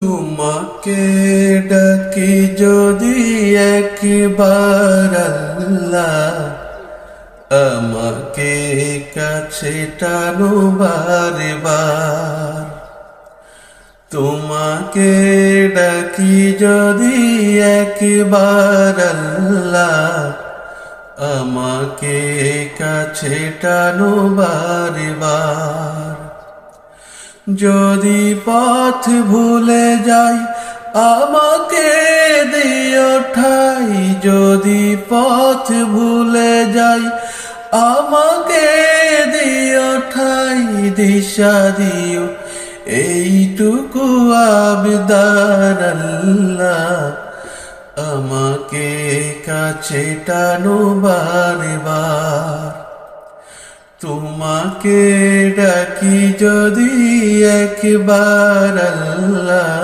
তোমাকে ডাকি যদি একবার আল্লাহ, আমাকে কাছে টানো বারে বার। তোমাকে ডাকি যদি একবার আল্লাহ, আমাকে কাছে টানো বারে বার। যদি পথ ভুলে যাই আমাকে দিও ঠাই, যদি পথ ভুলে যাই আমাকে দিও ঠাই। দিশা দিও এইটুকু আবদার আল্লাহ, আমাকে কাছে টানো বারে বার। তোমাকে ডাকি যদি একবার আল্লাহ,